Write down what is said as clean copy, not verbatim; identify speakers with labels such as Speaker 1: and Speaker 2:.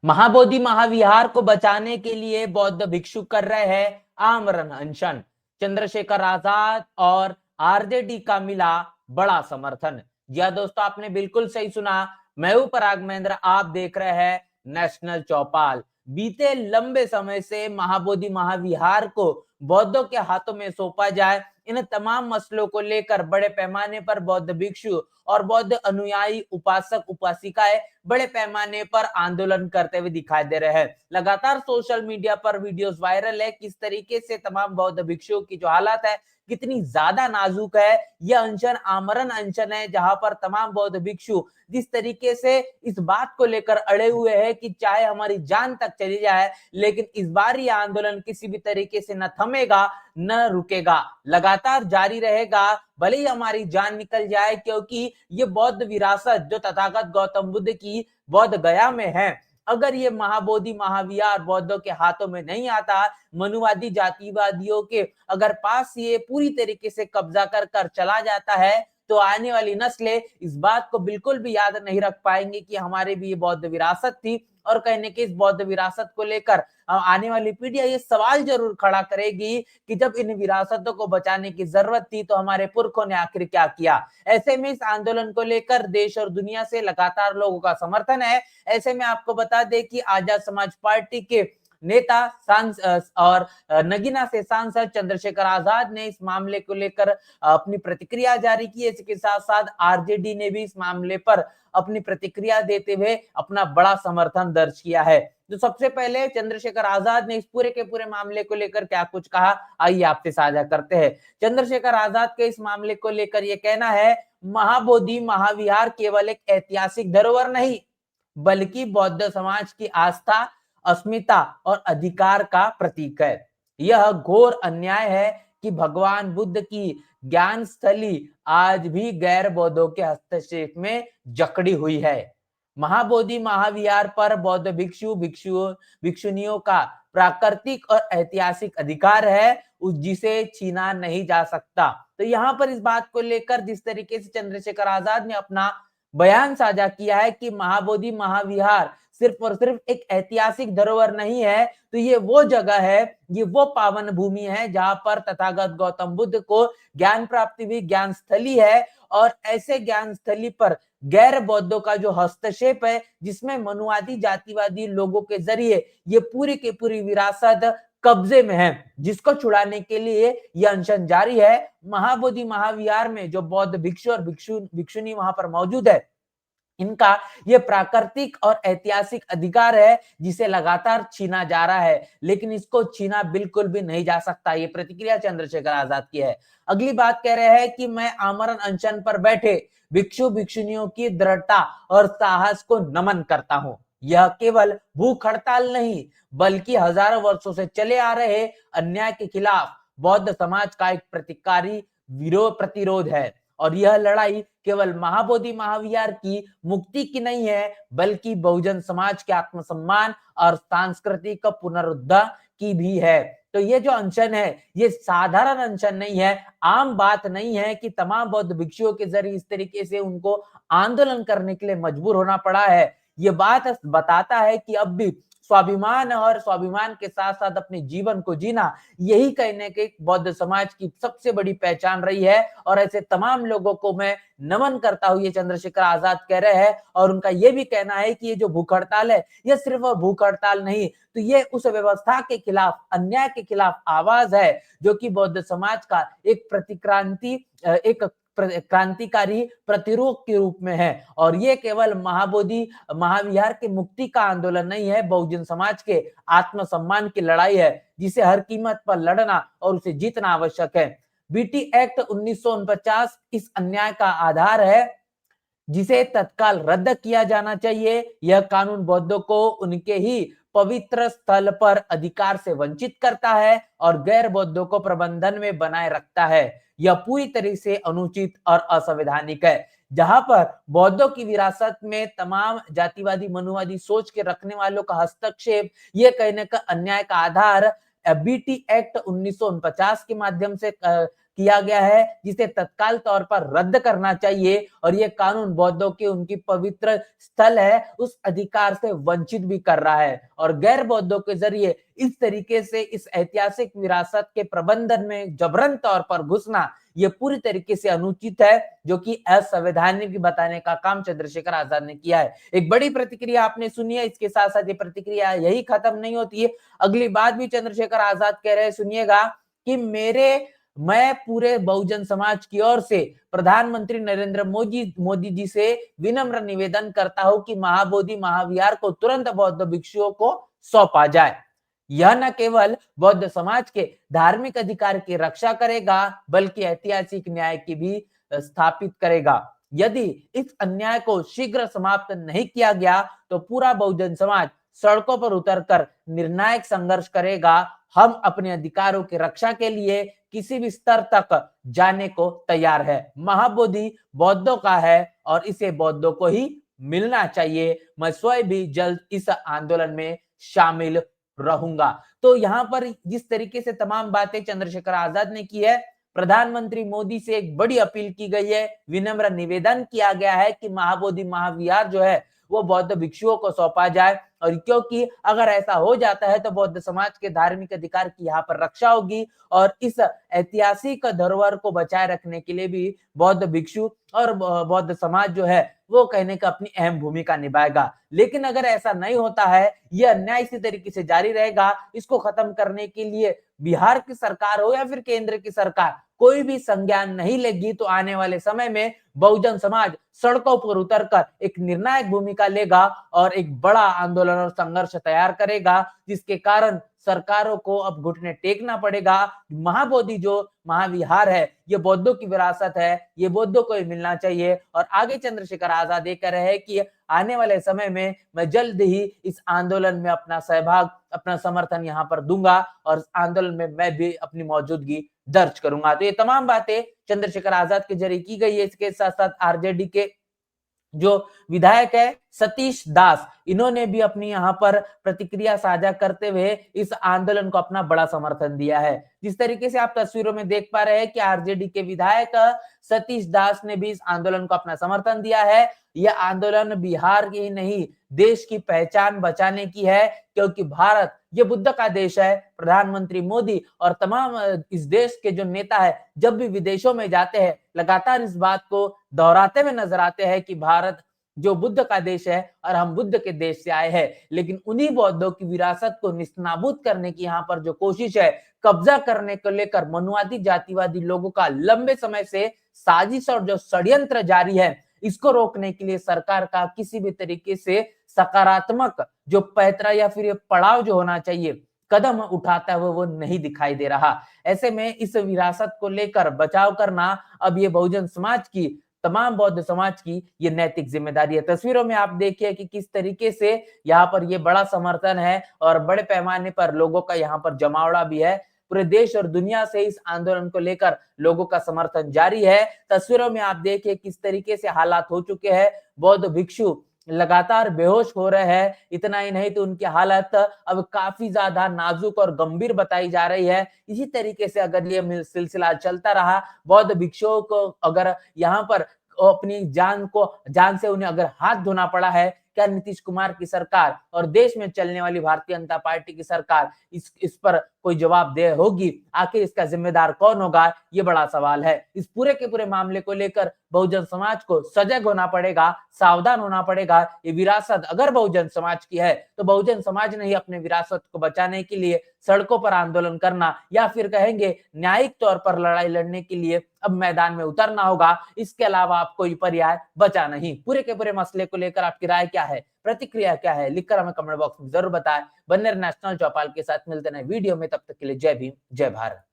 Speaker 1: महाबोधि महाविहार को बचाने के लिए बौद्ध भिक्षु कर रहे हैं आमरण अनशन। चंद्रशेखर आजाद और आरजेडी का मिला बड़ा समर्थन। जी दोस्तों, आपने बिल्कुल सही सुना। मैं हूं पराग महेंद्र, आप देख रहे हैं नेशनल चौपाल। बीते लंबे समय से महाबोधि महाविहार को बौद्धों के हाथों में सौंपा जाए, इन तमाम मसलों को लेकर बड़े पैमाने पर बौद्ध भिक्षु और बौद्ध अनुयायी उपासक उपासिकाएं बड़े पैमाने पर आंदोलन करते हुए दिखाई दे रहे हैं। लगातार सोशल मीडिया पर वीडियोस वायरल है, किस तरीके से तमाम बौद्ध भिक्षुओं की जो हालत है कितनी ज्यादा नाजुक है। यह अनशन आमरण अनशन है, जहां पर तमाम बौद्ध भिक्षु जिस तरीके से इस बात को लेकर अड़े हुए हैं कि चाहे हमारी जान तक चली जाए, लेकिन इस बार यह आंदोलन किसी भी तरीके से न थमेगा न रुकेगा, लगातार जारी रहेगा, भले ही हमारी जान निकल जाए। क्योंकि ये बौद्ध विरासत जो तथागत गौतम बुद्ध की बौद्ध गया में है, अगर ये महाबोधि महाविहार बौद्धों के हाथों में नहीं आता, मनुवादी जातिवादियों के अगर पास ये पूरी तरीके से कब्जा कर कर चला जाता है, तो आने वाली नस्लें इस बात को बिल्कुल भी याद नहीं रख पाएंगे कि हमारे भी ये बौद्ध विरासत थी। और कहने की इस बौद्ध विरासत को लेकर आने वाली पीढ़ियां ये सवाल जरूर खड़ा करेगी कि जब इन विरासतों को बचाने की जरूरत थी तो हमारे पुरखों ने आखिर क्या किया। ऐसे में इस आंदोलन को लेकर देश और दुनिया से लगातार लोगों का समर्थन है। ऐसे में आपको बता दें कि आजाद समाज पार्टी के नेता और नगीना से सांसद चंद्रशेखर आजाद ने इस मामले को लेकर अपनी प्रतिक्रिया जारी की है। इसके साथ साथ आरजेडी ने भी इस मामले पर अपनी प्रतिक्रिया देते हुए अपना बड़ा समर्थन दर्ज किया है। तो सबसे पहले चंद्रशेखर आजाद ने इस पूरे के पूरे मामले को लेकर क्या कुछ कहा, आइए आपसे साझा करते हैं। चंद्रशेखर आजाद के इस मामले को लेकर यह कहना है, महाबोधि महाविहार केवल एक ऐतिहासिक धरोहर नहीं, बल्कि बौद्ध समाज की आस्था, अस्मिता और अधिकार का प्रतीक है। यह घोर अन्याय है कि भगवान बुद्ध की ज्ञान स्थली आज भी गैर बौद्धों के हस्तक्षेप में जकड़ी हुई है। महाबोधि महाविहार पर बौद्ध भिक्षुनियों का प्राकृतिक और ऐतिहासिक अधिकार है, जिसे छीना नहीं जा सकता। तो यहाँ पर इस बात को लेकर जिस तरीके से चंद्रशेखर आजाद ने अपना बयान साझा किया है कि महाबोधि महाविहार सिर्फ और सिर्फ एक ऐतिहासिक धरोहर नहीं है, तो ये वो जगह है, ये वो पावन भूमि है जहां पर तथागत गौतम बुद्ध को ज्ञान प्राप्ति हुई, ज्ञान स्थली है। और ऐसे ज्ञान स्थली पर गैर बौद्धों का जो हस्तक्षेप है, जिसमें मनुवादी जातिवादी लोगों के जरिए ये पूरी की पूरी विरासत कब्जे में है, जिसको छुड़ाने के लिए यह अनशन जारी है। महाबोधि महाविहार में जो बौद्ध भिक्षु और भिक्षुनी वहां पर मौजूद है, इनका ये प्राकृतिक और ऐतिहासिक अधिकार है, जिसे लगातार छीना जा रहा है, लेकिन इसको छीना बिल्कुल भी नहीं जा सकता। ये प्रतिक्रिया चंद्रशेखर आजाद की है। अगली बात कह रहे हैं कि मैं आमरण अनशन पर बैठे भिक्षु भिक्षुनियों की दृढ़ता और साहस को नमन करता हूं। यह केवल भूख हड़ताल नहीं, बल्कि हजारों वर्षों से चले आ रहे अन्याय के खिलाफ बौद्ध समाज का एक प्रतिकारी प्रतिरोध है। और यह लड़ाई केवल महाबोधि महाविहार की मुक्ति की नहीं है, बल्कि बहुजन समाज के आत्मसम्मान और सांस्कृतिक पुनरुद्धार की भी है। तो ये जो अनशन है, ये साधारण अनशन नहीं है, आम बात नहीं है कि तमाम बौद्ध भिक्षुओं के जरिए इस तरीके से उनको आंदोलन करने के लिए मजबूर होना पड़ा है। ये बात बताता है कि अब भी स्वाभिमान और स्वाभिमान के साथ साथ अपने जीवन को जीना, यही कहने के बौद्ध समाज की सबसे बड़ी पहचान रही है। और ऐसे तमाम लोगों को मैं नमन करता हूं, ये चंद्रशेखर आजाद कह रहे हैं। और उनका ये भी कहना है कि ये जो भूख हड़ताल है, ये सिर्फ भूख हड़ताल नहीं, तो ये उस व्यवस्था के खिलाफ, अन्याय के खिलाफ आवाज है, जो कि बौद्ध समाज का एक एक क्रांतिकारी प्रतिरोध के रूप में है। और ये केवल महाबोधि महाविहार के मुक्ति का आंदोलन नहीं है, बहुजन समाज के आत्मसम्मान की लड़ाई है, जिसे हर कीमत पर लड़ना और उसे जीतना आवश्यक है। बीटी एक्ट 1949 इस अन्याय का आधार है, जिसे तत्काल रद्द किया जाना चाहिए। यह कानून बौद्धों को उनके ही पवित्र स्थल पर अधिकार से वंचित करता है और गैर बौद्धों को प्रबंधन में बनाए रखता है। यह पूरी तरह से अनुचित और असंवैधानिक है। जहां पर बौद्धों की विरासत में तमाम जातिवादी मनुवादी सोच के रखने वालों का हस्तक्षेप, यह कहने का अन्याय का आधार बीटी एक्ट 1949 के माध्यम से किया गया है, जिसे तत्काल तौर पर रद्द करना चाहिए और ये कानून बौद्धों की उनकी पवित्र स्थल है उस अधिकार से वंचित भी कर रहा है और गैर बौद्धों के जरिए इस तरीके से इस ऐतिहासिक विरासत के प्रबंधन में जबरन तौर पर घुसना ये पूरी तरीके से अनुचित है, जो कि असंवैधानिक बताने का काम चंद्रशेखर आजाद ने किया है। एक बड़ी प्रतिक्रिया आपने सुनी है, इसके साथ साथ ये प्रतिक्रिया यही खत्म नहीं होती है। अगली बात भी चंद्रशेखर आजाद कह रहे हैं, सुनिएगा कि मैं पूरे बहुजन समाज की ओर से प्रधानमंत्री नरेंद्र मोदी जी से विनम्र निवेदन करता हूं कि महाबोधि महाविहार को तुरंत बौद्ध भिक्षुओं को सौंपा जाए। यह न केवल बौद्ध समाज के धार्मिक अधिकार की रक्षा करेगा बल्कि ऐतिहासिक न्याय की भी स्थापित करेगा। यदि इस अन्याय को शीघ्र समाप्त नहीं किया गया तो पूरा बहुजन समाज सड़कों पर उतरकर निर्णायक संघर्ष करेगा। हम अपने अधिकारों की रक्षा के लिए किसी भी स्तर तक जाने को तैयार है। महाबोधि बौद्धों का है और इसे बौद्धों को ही मिलना चाहिए। मैं स्वयं भी जल्द इस आंदोलन में शामिल रहूंगा। तो यहाँ पर जिस तरीके से तमाम बातें चंद्रशेखर आजाद ने की है, प्रधानमंत्री मोदी से एक बड़ी अपील की गई है, विनम्र निवेदन किया गया है कि महाबोधि महाविहार जो है वो बौद्ध भिक्षुओं को सौंपा जाए और क्योंकि अगर ऐसा हो जाता है तो बौद्ध समाज के धार्मिक अधिकार की यहाँ पर रक्षा होगी और इस ऐतिहासिक धरोहर को बचाए रखने के लिए भी बौद्ध भिक्षु और बौद्ध समाज जो है वो कहने का अपनी अहम भूमिका निभाएगा। लेकिन अगर ऐसा नहीं होता है, यह अन्याय इसी तरीके से जारी रहेगा, इसको खत्म करने के लिए बिहार की सरकार हो या फिर केंद्र की सरकार कोई भी संज्ञान नहीं लेगी, तो आने वाले समय में बहुजन समाज सड़कों पर उतरकर एक निर्णायक भूमिका लेगा और एक बड़ा आंदोलन और संघर्ष तैयार करेगा, जिसके कारण सरकारों को अब घुटने टेकना पड़ेगा। महाबोधि जो महाविहार है ये बौद्धों की विरासत है, ये बौद्धों को ही मिलना चाहिए। और आगे चंद्रशेखर आजाद ये कह रहे हैं कि आने वाले समय में मैं जल्द ही इस आंदोलन में अपना सहभाग अपना समर्थन यहाँ पर दूंगा और आंदोलन में मैं भी अपनी मौजूदगी दर्ज करूंगा। तो ये तमाम बातें चंद्रशेखर आजाद के जरिए की गई है। इसके साथ साथ आरजेडी के जो विधायक है सतीश दास, इन्होंने भी अपनी यहाँ पर प्रतिक्रिया साझा करते हुए इस आंदोलन को अपना बड़ा समर्थन दिया है। जिस तरीके से आप तस्वीरों में देख पा रहे हैं कि आरजेडी के विधायक सतीश दास ने भी इस आंदोलन को अपना समर्थन दिया है। यह आंदोलन बिहार की नहीं देश की पहचान बचाने की है, क्योंकि भारत ये बुद्ध का देश है। प्रधानमंत्री मोदी और तमाम इस देश के जो नेता है जब भी विदेशों में जाते हैं लगातार इस बात को दोहराते हुए नजर आते हैं कि भारत जो बुद्ध का देश है और हम बुद्ध के देश से आए हैं। लेकिन उन्हीं बौद्धों की विरासत को निस्नाबूद करने की यहाँ पर जो कोशिश है, कब्जा करने को लेकर मनुवादी जातिवादी लोगों का लंबे समय से साजिश और जो षड्यंत्र जारी है, इसको रोकने के लिए सरकार का किसी भी तरीके से सकारात्मक जो पैतरा या फिर ये पड़ाव जो होना चाहिए कदम उठाता हुआ वो नहीं दिखाई दे रहा। ऐसे में इस विरासत को लेकर बचाव करना अब ये बहुजन समाज की तमाम बौद्ध समाज की ये नैतिक जिम्मेदारी है। तस्वीरों में आप देखिए कि किस तरीके से यहाँ पर ये बड़ा समर्थन है और बड़े पैमाने पर लोगों का यहाँ पर जमावड़ा भी है। पूरे देश और दुनिया से इस आंदोलन को लेकर लोगों का समर्थन जारी है। तस्वीरों में आप देखिए किस तरीके से हालात हो चुके हैं, बौद्ध भिक्षु लगातार बेहोश हो रहे हैं। इतना ही नहीं तो उनकी हालत अब काफी ज्यादा नाजुक और गंभीर बताई जा रही है। इसी तरीके से अगर ये सिलसिला चलता रहा, बौद्ध भिक्षुओं को अगर यहाँ पर अपनी जान से उन्हें अगर हाथ धोना पड़ा है, क्या नीतीश कुमार की सरकार और देश में चलने वाली भारतीय जनता पार्टी की सरकार इस पर कोई जवाबदेह होगी? आखिर इसका जिम्मेदार कौन होगा, ये बड़ा सवाल है। इस पूरे के पूरे मामले को लेकर बहुजन समाज को सजग होना पड़ेगा, सावधान होना पड़ेगा। ये विरासत अगर बहुजन समाज की है तो बहुजन समाज ने ही अपने विरासत को बचाने के लिए सड़कों पर आंदोलन करना या फिर कहेंगे न्यायिक तौर पर लड़ाई लड़ने के लिए अब मैदान में उतरना होगा। इसके अलावा आप कोई पर्याय बचा नहीं। पूरे के पूरे मसले को लेकर आपकी राय क्या है, प्रतिक्रिया क्या है, लिखकर हमें कमेंट बॉक्स में जरूर बताएं। बन्ने नेशनल चौपाल के साथ मिलते हैं वीडियो में, तब तक के लिए जय भीम जय भारत।